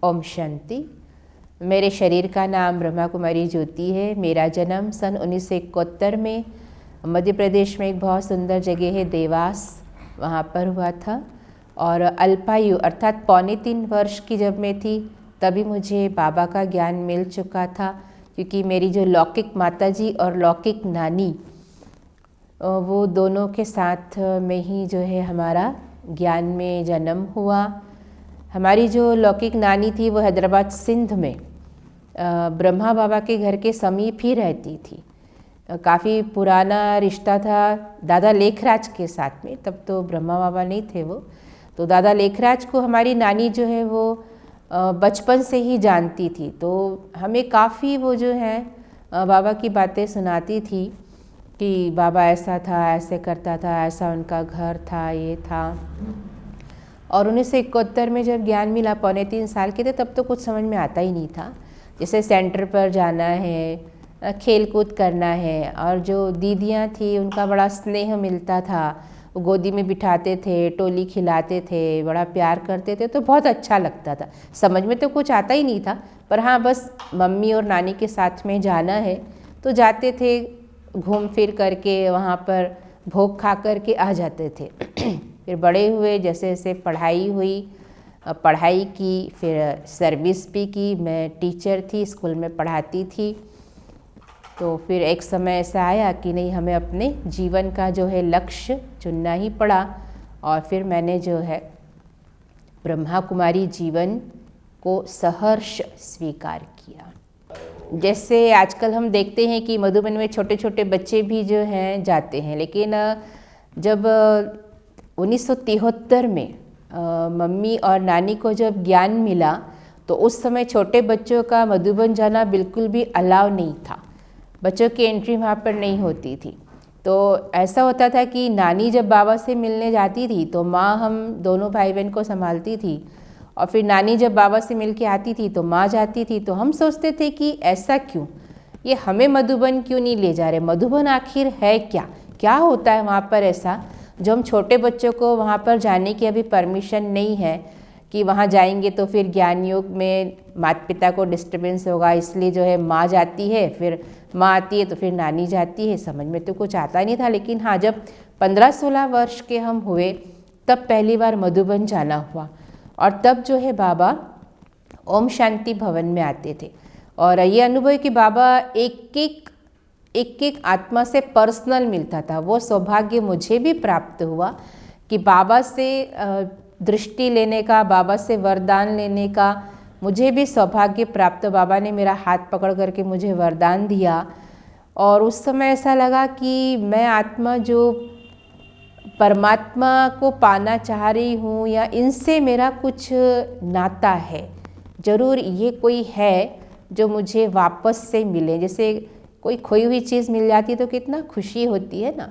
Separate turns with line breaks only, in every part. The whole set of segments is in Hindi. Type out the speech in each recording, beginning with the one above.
ओम शांति। मेरे शरीर का नाम ब्रह्मा कुमारी ज्योति है। मेरा जन्म सन 1971 में मध्य प्रदेश में एक बहुत सुंदर जगह है देवास, वहाँ पर हुआ था। और अल्पायु अर्थात 3.25 वर्ष की जब मैं थी तभी मुझे बाबा का ज्ञान मिल चुका था, क्योंकि मेरी जो लौकिक माताजी और लौकिक नानी वो दोनों के साथ में ही जो है हमारा ज्ञान में जन्म हुआ। हमारी जो लौकिक नानी थी वो हैदराबाद सिंध में ब्रह्मा बाबा के घर के समीप ही रहती थी। काफ़ी पुराना रिश्ता था दादा लेखराज के साथ में, तब तो ब्रह्मा बाबा नहीं थे वो। तो दादा लेखराज को हमारी नानी जो है वो बचपन से ही जानती थी, तो हमें काफ़ी वो जो है बाबा की बातें सुनाती थी कि बाबा ऐसा था, ऐसे करता था, ऐसा उनका घर था, ये था। और 1971 में जब ज्ञान मिला, 3.25 साल के थे, तब तो कुछ समझ में आता ही नहीं था। जैसे सेंटर पर जाना है, खेल कूद करना है, और जो दीदियाँ थी उनका बड़ा स्नेह मिलता था, वो गोदी में बिठाते थे, टोली खिलाते थे, बड़ा प्यार करते थे, तो बहुत अच्छा लगता था। समझ में तो कुछ आता ही नहीं था, पर हाँ बस मम्मी और नानी के साथ में जाना है तो जाते थे, घूम फिर करके वहाँ पर भोग खा कर के आ जाते थे। फिर बड़े हुए, जैसे जैसे पढ़ाई हुई, पढ़ाई की, फिर सर्विस भी की। मैं टीचर थी, स्कूल में पढ़ाती थी। तो फिर एक समय ऐसा आया कि नहीं, हमें अपने जीवन का जो है लक्ष्य चुनना ही पड़ा। और फिर मैंने जो है ब्रह्मा कुमारी जीवन को सहर्ष स्वीकार किया। जैसे आजकल हम देखते हैं कि मधुबन में छोटे छोटे बच्चे भी जो हैं जाते हैं, लेकिन जब 1973 में मम्मी और नानी को जब ज्ञान मिला तो उस समय छोटे बच्चों का मधुबन जाना बिल्कुल भी अलाउ नहीं था। बच्चों की एंट्री वहाँ पर नहीं होती थी। तो ऐसा होता था कि नानी जब बाबा से मिलने जाती थी तो माँ हम दोनों भाई बहन को संभालती थी, और फिर नानी जब बाबा से मिल के आती थी तो माँ जाती थी। तो हम सोचते थे कि ऐसा क्यों, ये हमें मधुबन क्यों नहीं ले जा रहे, मधुबन आखिर है क्या, क्या होता है वहाँ पर ऐसा जो हम छोटे बच्चों को वहाँ पर जाने की अभी परमिशन नहीं है कि वहाँ जाएंगे तो फिर ज्ञान योग में माता पिता को डिस्टर्बेंस होगा, इसलिए जो है माँ जाती है, फिर माँ आती है तो फिर नानी जाती है। समझ में तो कुछ आता नहीं था। लेकिन हाँ, जब 15-16 वर्ष के हम हुए तब पहली बार मधुबन जाना हुआ, और तब जो है बाबा ओम शांति भवन में आते थे। और ये अनुभव कि बाबा एक एक आत्मा से पर्सनल मिलता था, वो सौभाग्य मुझे भी प्राप्त हुआ कि बाबा से दृष्टि लेने का, बाबा से वरदान लेने का मुझे भी सौभाग्य प्राप्त। बाबा ने मेरा हाथ पकड़ करके मुझे वरदान दिया, और उस समय ऐसा लगा कि मैं आत्मा जो परमात्मा को पाना चाह रही हूँ, या इनसे मेरा कुछ नाता है, ज़रूर ये कोई है जो मुझे वापस से मिले। जैसे कोई खोई हुई चीज़ मिल जाती तो कितना खुशी होती है ना।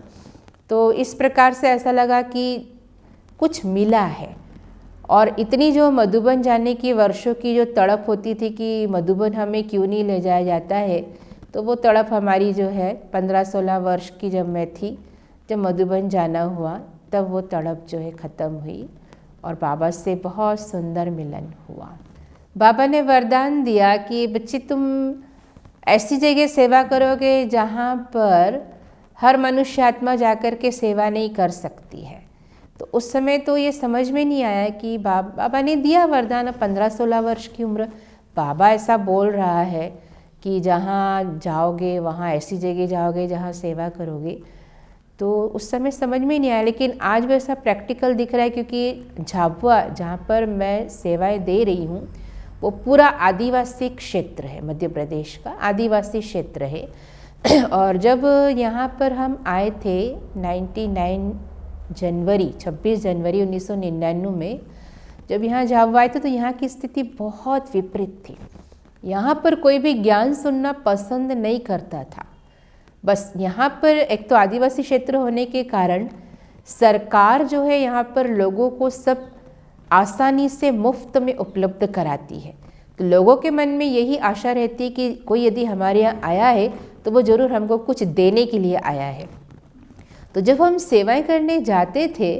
तो इस प्रकार से ऐसा लगा कि कुछ मिला है। और इतनी जो मधुबन जाने की वर्षों की जो तड़प होती थी कि मधुबन हमें क्यों नहीं ले जाया जाता है, तो वो तड़प हमारी जो है 15-16 वर्ष की जब मैं थी, जब मधुबन जाना हुआ, तब वो तड़प जो है ख़त्म हुई और बाबा से बहुत सुंदर मिलन हुआ। बाबा ने वरदान दिया कि बच्ची तुम ऐसी जगह सेवा करोगे जहाँ पर हर मनुष्य आत्मा जाकर के सेवा नहीं कर सकती है। तो उस समय तो ये समझ में नहीं आया कि बाबा ने दिया वरदान, 15-16 वर्ष की उम्र, बाबा ऐसा बोल रहा है कि जहाँ जाओगे वहाँ ऐसी जगह जाओगे जहाँ सेवा करोगे। तो उस समय समझ में नहीं आया, लेकिन आज वैसा प्रैक्टिकल दिख रहा है, क्योंकि झाबुआ जहाँ पर मैं सेवाएं दे रही हूँ वो पूरा आदिवासी क्षेत्र है, मध्य प्रदेश का आदिवासी क्षेत्र है। और जब यहाँ पर हम आए थे 26 जनवरी 1999 में, जब यहाँ झाबुआ आए थे तो यहाँ की स्थिति बहुत विपरीत थी। यहाँ पर कोई भी ज्ञान सुनना पसंद नहीं करता था। बस यहाँ पर एक तो आदिवासी क्षेत्र होने के कारण सरकार जो है यहाँ पर लोगों को सब आसानी से मुफ्त में उपलब्ध कराती है। तो लोगों के मन में यही आशा रहती है कि कोई यदि हमारे यहाँ आया है तो वो ज़रूर हमको कुछ देने के लिए आया है। तो जब हम सेवाएं करने जाते थे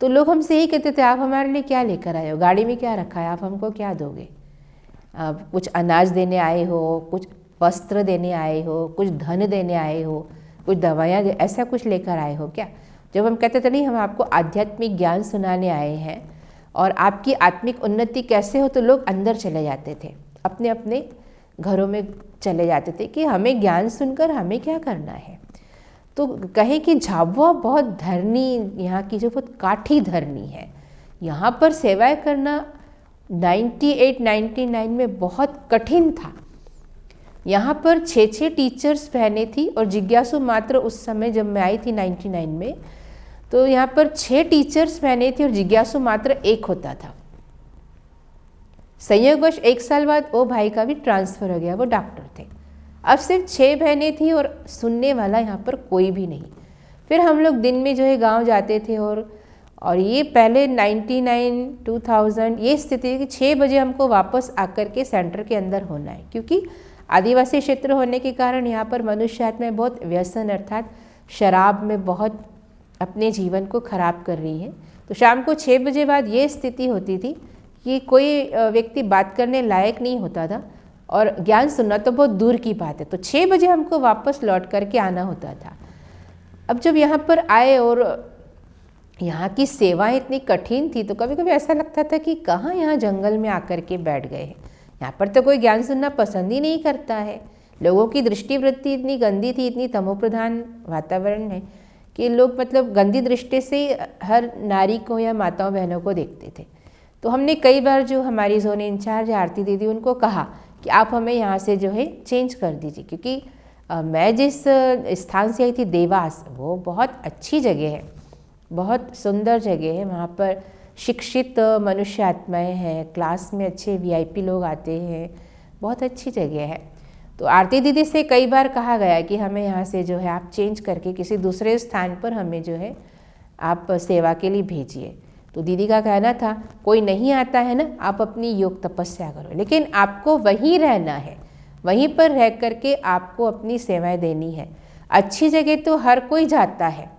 तो लोग हमसे यही कहते थे, आप हमारे लिए क्या लेकर आए हो, गाड़ी में क्या रखा है, आप हमको क्या दोगे। कुछ अनाज देने आए हो, कुछ वस्त्र देने आए हो, कुछ धन देने आए हो, कुछ दवाइयाँ ऐसा कुछ लेकर आए हो क्या? जब हम कहते थे नहीं हम आपको आध्यात्मिक ज्ञान सुनाने आए हैं और आपकी आत्मिक उन्नति कैसे हो, तो लोग अंदर चले जाते थे, अपने अपने घरों में चले जाते थे कि हमें ज्ञान सुनकर हमें क्या करना है। तो कहें कि झाबुआ बहुत धरनी, यहाँ की जो बहुत काठी धरनी है, यहाँ पर सेवाएं करना 98-99 में बहुत कठिन था। यहाँ पर 6 टीचर्स बहनें थी और जिज्ञासु मात्र उस समय जब मैं आई थी 99 में, तो यहाँ पर 6 टीचर्स बहनें थी और जिज्ञासु मात्र 1 होता था। संयोगवश 1 साल बाद वो भाई का भी ट्रांसफ़र हो गया, वो डॉक्टर थे। अब सिर्फ 6 बहनें थी और सुनने वाला यहाँ पर कोई भी नहीं। फिर हम लोग दिन में जो है गांव जाते थे और ये पहले 99, 2000 ये स्थिति है कि 6 बजे हमको वापस आकर के सेंटर के अंदर होना है, क्योंकि आदिवासी क्षेत्र होने के कारण यहाँ पर मनुष्य आत्मा बहुत व्यसन अर्थात शराब में बहुत अपने जीवन को खराब कर रही है। तो शाम को 6 बजे बाद ये स्थिति होती थी कि कोई व्यक्ति बात करने लायक नहीं होता था और ज्ञान सुनना तो बहुत दूर की बात है। तो 6 बजे हमको वापस लौट करके आना होता था। अब जब यहाँ पर आए और यहाँ की सेवाएं इतनी कठिन थी, तो कभी कभी ऐसा लगता था कि कहाँ यहाँ जंगल में आकर के बैठ गए हैं। यहाँ पर तो कोई ज्ञान सुनना पसंद ही नहीं करता है। लोगों की दृष्टिवृत्ति इतनी गंदी थी, इतनी तमोप्रधान वातावरण है कि लोग मतलब गंदी दृष्टि से हर नारी को या माताओं बहनों को देखते थे। तो हमने कई बार जो हमारी जोन इंचार्ज आरती दीदी उनको कहा कि आप हमें यहाँ से जो है चेंज कर दीजिए, क्योंकि मैं जिस स्थान से आई थी देवास, वो बहुत अच्छी जगह है, बहुत सुंदर जगह है। वहाँ पर शिक्षित मनुष्य आत्माएँ हैं, क्लास में अच्छे VIP लोग आते हैं, बहुत अच्छी जगह है। तो आरती दीदी से कई बार कहा गया कि हमें यहाँ से जो है आप चेंज करके किसी दूसरे स्थान पर हमें जो है आप सेवा के लिए भेजिए। तो दीदी का कहना था कोई नहीं आता है ना, आप अपनी योग तपस्या करो, लेकिन आपको वहीं रहना है, वहीं पर रह करके आपको अपनी सेवाएं देनी है। अच्छी जगह तो हर कोई जाता है,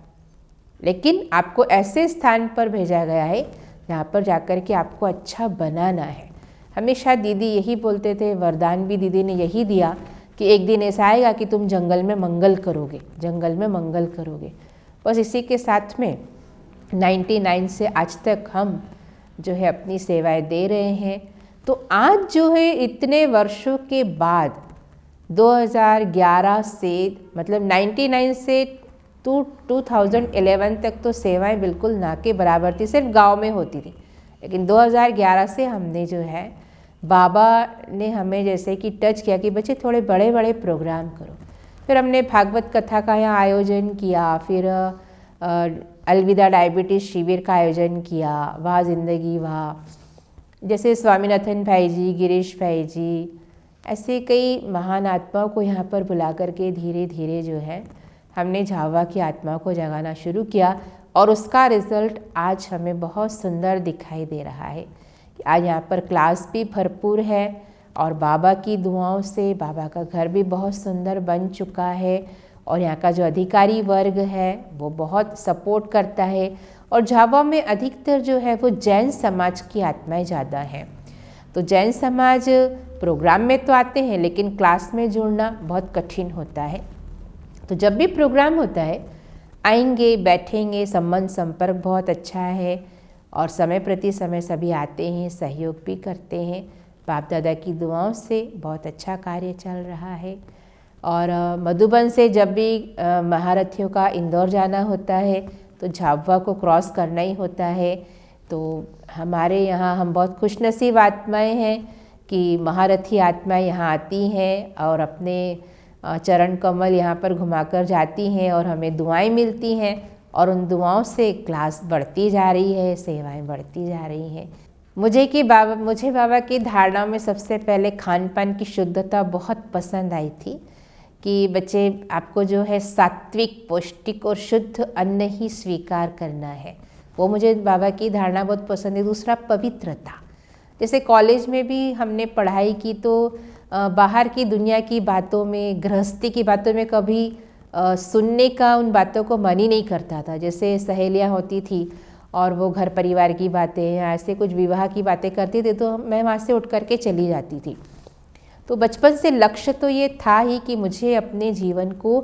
लेकिन आपको ऐसे स्थान पर भेजा गया है जहाँ पर जाकर के आपको अच्छा बनाना है। हमेशा दीदी यही बोलते थे, वरदान भी दीदी ने यही दिया कि एक दिन ऐसा आएगा कि तुम जंगल में मंगल करोगे, जंगल में मंगल करोगे। बस इसी के साथ में 99 से आज तक हम जो है अपनी सेवाएं दे रहे हैं। तो आज जो है इतने वर्षों के बाद 2011 से मतलब 99 से 2011 तक तो सेवाएं बिल्कुल ना के बराबर थी, सिर्फ गांव में होती थी। लेकिन 2011 से हमने जो है बाबा ने हमें जैसे कि टच किया कि बच्चे थोड़े बड़े बड़े प्रोग्राम करो। फिर हमने भागवत कथा का यहाँ आयोजन किया, फिर अलविदा डायबिटीज़ शिविर का आयोजन किया, वाह ज़िंदगी वाह, जैसे स्वामीनाथन भाई जी, गिरीश भाई जी, ऐसे कई महान आत्माओं को यहाँ पर बुला करके धीरे धीरे जो है हमने झाबुआ की आत्माओं को जगाना शुरू किया। और उसका रिज़ल्ट आज हमें बहुत सुंदर दिखाई दे रहा है कि आज यहाँ पर क्लास भी भरपूर है और बाबा की दुआओं से बाबा का घर भी बहुत सुंदर बन चुका है और यहाँ का जो अधिकारी वर्ग है वो बहुत सपोर्ट करता है। और झाबुआ में अधिकतर जो है वो जैन समाज की आत्माएं ज़्यादा हैं। तो जैन समाज प्रोग्राम में तो आते हैं, लेकिन क्लास में जुड़ना बहुत कठिन होता है। तो जब भी प्रोग्राम होता है आएंगे, बैठेंगे, संबंध संपर्क बहुत अच्छा है और समय प्रति समय सभी आते हैं, सहयोग भी करते हैं। बाप दादा की दुआओं से बहुत अच्छा कार्य चल रहा है। और मधुबन से जब भी महारथियों का इंदौर जाना होता है तो झाबुआ को क्रॉस करना ही होता है। तो हमारे यहाँ हम बहुत खुशनसीब आत्माएं हैं कि महारथी आत्माएं यहाँ आती हैं और अपने चरण कमल यहाँ पर घुमाकर जाती हैं और हमें दुआएं मिलती हैं और उन दुआओं से क्लास बढ़ती जा रही है, सेवाएं बढ़ती जा रही हैं। मुझे बाबा की धारणा में सबसे पहले खान पान की शुद्धता बहुत पसंद आई थी कि बच्चे आपको जो है सात्विक, पौष्टिक और शुद्ध अन्न ही स्वीकार करना है। वो मुझे बाबा की धारणा बहुत पसंद है। दूसरा पवित्रता, जैसे कॉलेज में भी हमने पढ़ाई की तो बाहर की दुनिया की बातों में, गृहस्थी की बातों में कभी सुनने का उन बातों को मन ही नहीं करता था। जैसे सहेलियां होती थी और वो घर परिवार की बातें या ऐसे कुछ विवाह की बातें करती थी तो मैं वहाँ से उठ करके चली जाती थी। तो बचपन से लक्ष्य तो ये था ही कि मुझे अपने जीवन को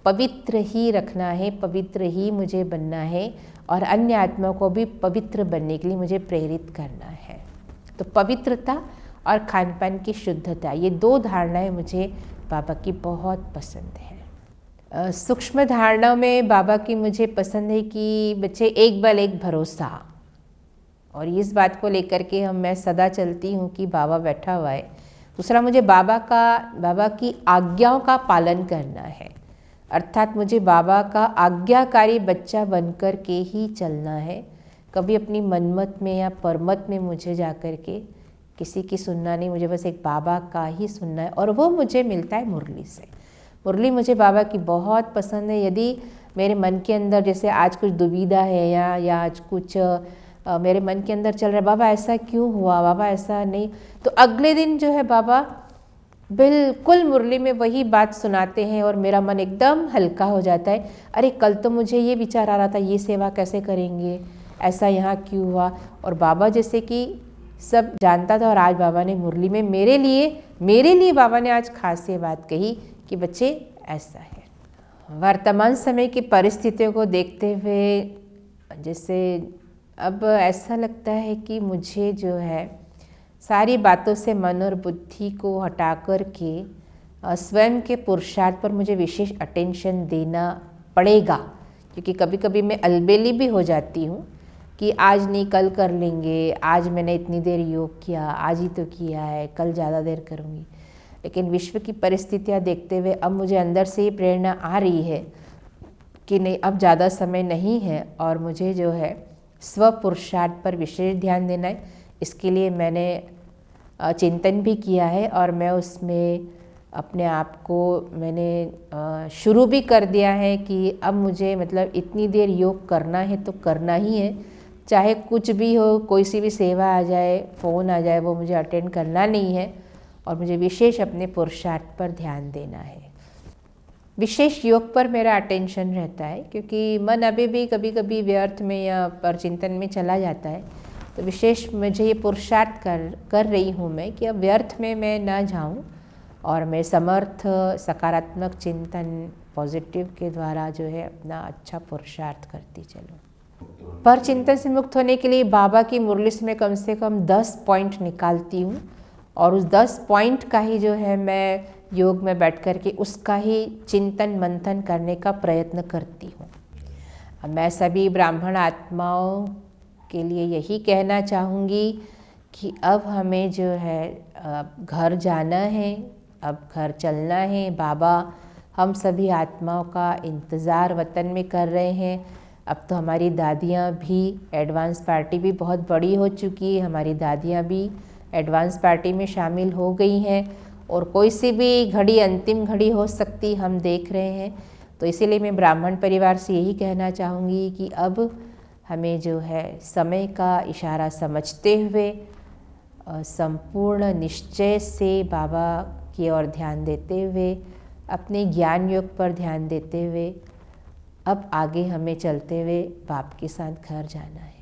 पवित्र ही रखना है, पवित्र ही मुझे बनना है और अन्य आत्माओं को भी पवित्र बनने के लिए मुझे प्रेरित करना है। तो पवित्रता और खान पान की शुद्धता, ये दो धारणाएं मुझे बाबा की बहुत पसंद है। सूक्ष्म धारणाओं में बाबा की मुझे पसंद है कि बच्चे एक बल एक भरोसा, और इस बात को लेकर के मैं सदा चलती हूँ कि बाबा बैठा हुआ है। दूसरा, मुझे बाबा की आज्ञाओं का पालन करना है, अर्थात मुझे बाबा का आज्ञाकारी बच्चा बनकर के ही चलना है। कभी अपनी मनमत में या परमत में मुझे जाकर के किसी की सुनना नहीं, मुझे बस एक बाबा का ही सुनना है, और वो मुझे मिलता है मुरली से। मुरली मुझे बाबा की बहुत पसंद है। यदि मेरे मन के अंदर जैसे आज कुछ दुविधा है या आज कुछ मेरे मन के अंदर चल रहा है, बाबा ऐसा क्यों हुआ, बाबा ऐसा नहीं, तो अगले दिन जो है बाबा बिल्कुल मुरली में वही बात सुनाते हैं और मेरा मन एकदम हल्का हो जाता है। अरे कल तो मुझे ये विचार आ रहा था, ये सेवा कैसे करेंगे, ऐसा यहाँ क्यों हुआ, और बाबा जैसे कि सब जानता था, और आज बाबा ने मुरली में मेरे लिए बाबा ने आज खास ये बात कही कि बच्चे ऐसा है। वर्तमान समय की परिस्थितियों को देखते हुए जैसे अब ऐसा लगता है कि मुझे जो है सारी बातों से मन और बुद्धि को हटा कर के स्वयं के पुरुषार्थ पर मुझे विशेष अटेंशन देना पड़ेगा, क्योंकि कभी कभी मैं अलबेली भी हो जाती हूँ कि आज नहीं कल कर लेंगे, आज मैंने इतनी देर योग किया, आज ही तो किया है, कल ज़्यादा देर करूँगी। लेकिन विश्व की परिस्थितियाँ देखते हुए अब मुझे अंदर से ही प्रेरणा आ रही है कि नहीं, अब ज़्यादा समय नहीं है और मुझे जो है स्व पुरुषार्थ पर विशेष ध्यान देना है। इसके लिए मैंने चिंतन भी किया है और मैं उसमें अपने आप को मैंने शुरू भी कर दिया है कि अब मुझे मतलब इतनी देर योग करना है तो करना ही है, चाहे कुछ भी हो, कोई सी भी सेवा आ जाए, फ़ोन आ जाए, वो मुझे अटेंड करना नहीं है और मुझे विशेष अपने पुरुषार्थ पर ध्यान देना है। विशेष योग पर मेरा अटेंशन रहता है क्योंकि मन अभी भी कभी कभी व्यर्थ में या परचिंतन में चला जाता है। तो विशेष मुझे ये पुरुषार्थ कर रही हूँ मैं कि अब व्यर्थ में मैं ना जाऊँ और मैं समर्थ सकारात्मक चिंतन पॉजिटिव के द्वारा जो है अपना अच्छा पुरुषार्थ करती चलूँ। पर चिंतन से मुक्त होने के लिए बाबा की मुरली से कम 10 पॉइंट निकालती हूँ और उस 10 पॉइंट का ही जो है मैं योग में बैठ कर के उसका ही चिंतन मंथन करने का प्रयत्न करती हूँ। मैं सभी ब्राह्मण आत्माओं के लिए यही कहना चाहूँगी कि अब हमें जो है घर जाना है, अब घर चलना है। बाबा हम सभी आत्माओं का इंतज़ार वतन में कर रहे हैं। अब तो हमारी दादियाँ भी एडवांस पार्टी भी बहुत बड़ी हो चुकी है, हमारी दादियाँ भी एडवांस पार्टी में शामिल हो गई हैं और कोई सी भी घड़ी अंतिम घड़ी हो सकती हम देख रहे हैं। तो इसीलिए मैं ब्राह्मण परिवार से यही कहना चाहूँगी कि अब हमें जो है समय का इशारा समझते हुए संपूर्ण निश्चय से बाबा की ओर ध्यान देते हुए, अपने ज्ञान योग पर ध्यान देते हुए अब आगे हमें चलते हुए बाप के साथ घर जाना है।